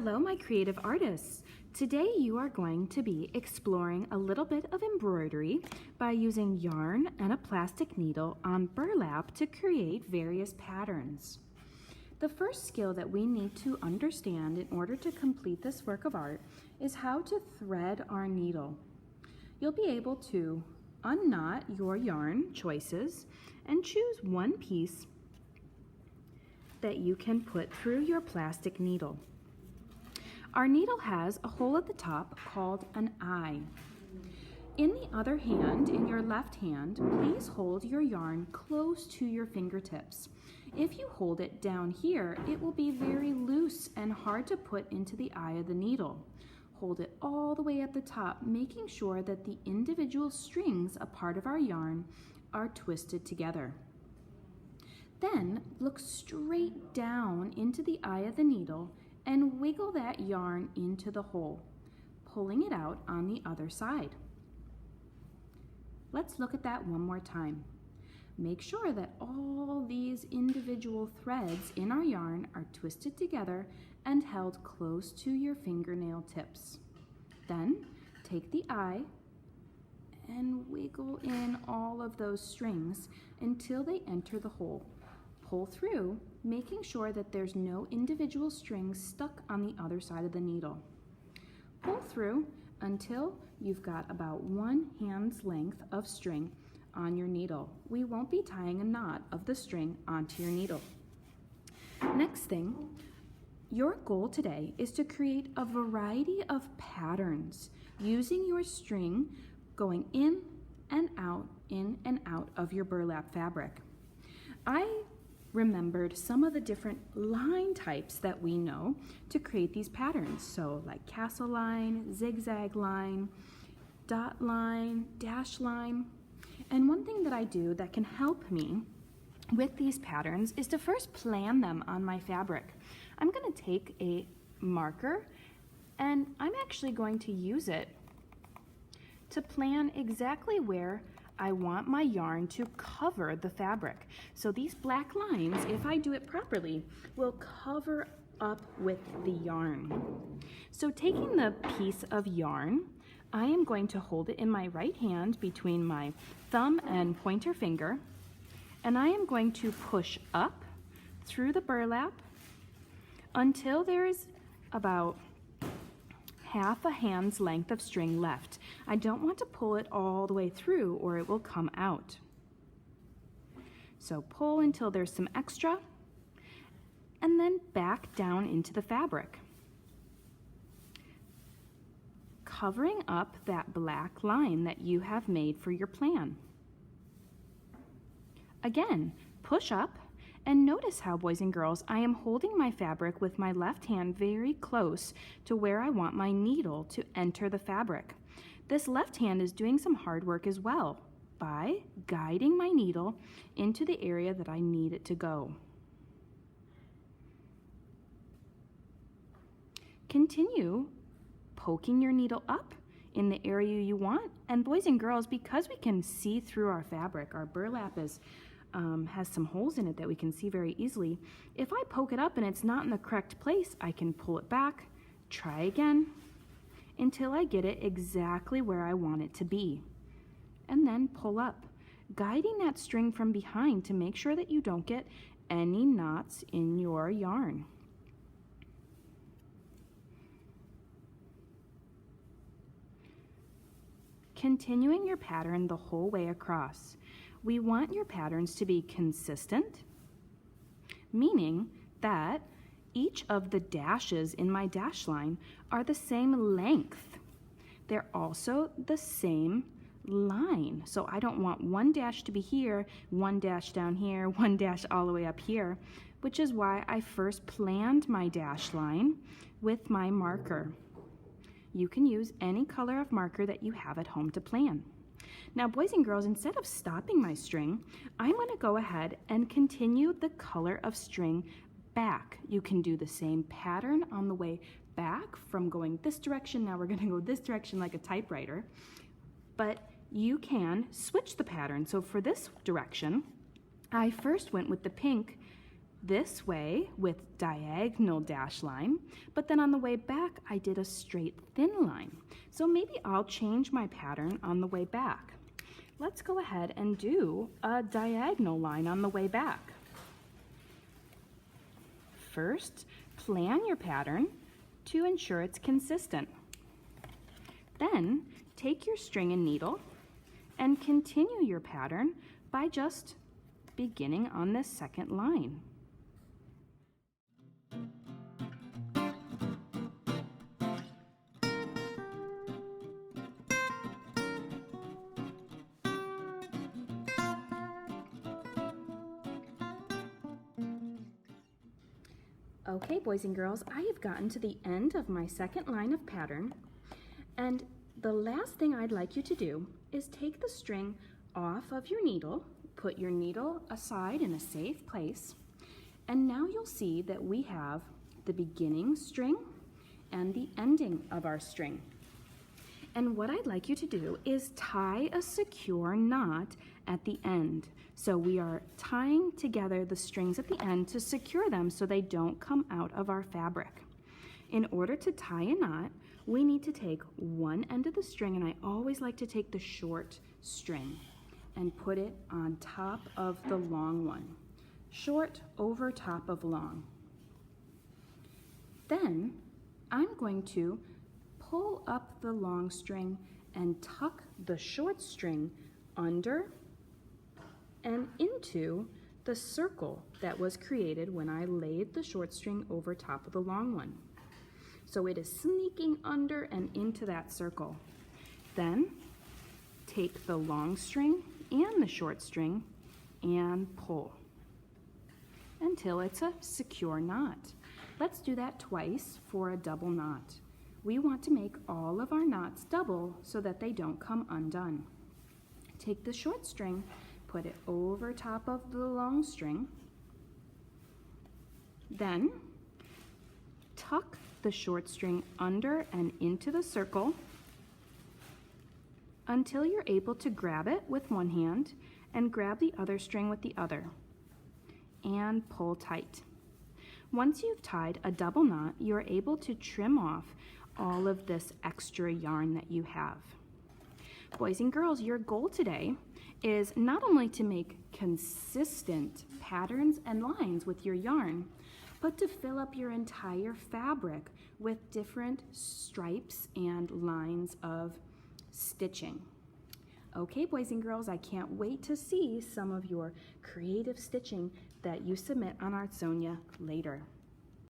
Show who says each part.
Speaker 1: Hello, my creative artists. Today you are going to be exploring a little bit of embroidery by using yarn and a plastic needle on burlap to create various patterns. The first skill that we need to understand in order to complete this work of art is how to thread our needle. You'll be able to unknot your yarn choices and choose one piece that you can put through your plastic needle. Our needle has a hole at the top called an eye. In the other hand, in your left hand, please hold your yarn close to your fingertips. If you hold it down here, it will be very loose and hard to put into the eye of the needle. Hold it all the way at the top, making sure that the individual strings, a part of our yarn, are twisted together. Then look straight down into the eye of the needle and wiggle that yarn into the hole, pulling it out on the other side. Let's look at that one more time. Make sure that all these individual threads in our yarn are twisted together and held close to your fingernail tips. Then take the eye and wiggle in all of those strings until they enter the hole. Pull through, making sure that there's no individual strings stuck on the other side of the needle. Pull through until you've got about 1 hand's length of string on your needle. We won't be tying a knot of the string onto your needle. Next thing, your goal today is to create a variety of patterns using your string going in and out of your burlap fabric. I remembered some of the different line types that we know to create these patterns. So like castle line, zigzag line, dot line, dash line. And one thing that I do that can help me with these patterns is to first plan them on my fabric. I'm going to take a marker and I'm actually going to use it to plan exactly where I want my yarn to cover the fabric. So these black lines, if I do it properly, will cover up with the yarn. So taking the piece of yarn, I am going to hold it in my right hand between my thumb and pointer finger, and I am going to push up through the burlap until there is about half a hand's length of string left. I don't want to pull it all the way through or it will come out. So pull until there's some extra and then back down into the fabric, covering up that black line that you have made for your plan. Again, push up. And notice how, boys and girls, I am holding my fabric with my left hand very close to where I want my needle to enter the fabric. This left hand is doing some hard work as well by guiding my needle into the area that I need it to go. Continue poking your needle up in the area you want. And boys and girls, because we can see through our fabric, our burlap has some holes in it that we can see very easily. If I poke it up and it's not in the correct place, I can pull it back, try again, until I get it exactly where I want it to be. And then pull up, guiding that string from behind to make sure that you don't get any knots in your yarn. Continuing your pattern the whole way across. We want your patterns to be consistent, meaning that each of the dashes in my dash line are the same length. They're also the same line. So I don't want one dash to be here, one dash down here, one dash all the way up here, which is why I first planned my dash line with my marker. You can use any color of marker that you have at home to plan. Now, boys and girls, instead of stopping my string, I'm going to go ahead and continue the color of string back. You can do the same pattern on the way back from going this direction. Now we're going to go this direction like a typewriter, but you can switch the pattern. So for this direction, I first went with the pink this way with diagonal dash line, but then on the way back I did a straight thin line. So maybe I'll change my pattern on the way back. Let's go ahead and do a diagonal line on the way back. First, plan your pattern to ensure it's consistent. Then, take your string and needle and continue your pattern by just beginning on this second line. Okay, boys and girls, I have gotten to the end of my second line of pattern, and the last thing I'd like you to do is take the string off of your needle, put your needle aside in a safe place, and now you'll see that we have the beginning string and the ending of our string. And what I'd like you to do is tie a secure knot at the end. So we are tying together the strings at the end to secure them so they don't come out of our fabric. In order to tie a knot, we need to take one end of the string, and I always like to take the short string and put it on top of the long one. Short over top of long. Then I'm going to pull up the long string and tuck the short string under and into the circle that was created when I laid the short string over top of the long one. So it is sneaking under and into that circle. Then take the long string and the short string and pull until it's a secure knot. Let's do that twice for a double knot. We want to make all of our knots double so that they don't come undone. Take the short string, put it over top of the long string, then tuck the short string under and into the circle until you're able to grab it with one hand and grab the other string with the other and pull tight. Once you've tied a double knot, you're able to trim off all of this extra yarn that you have. Boys and girls, your goal today is not only to make consistent patterns and lines with your yarn, but to fill up your entire fabric with different stripes and lines of stitching. Okay, boys and girls, I can't wait to see some of your creative stitching that you submit on Artsonia later.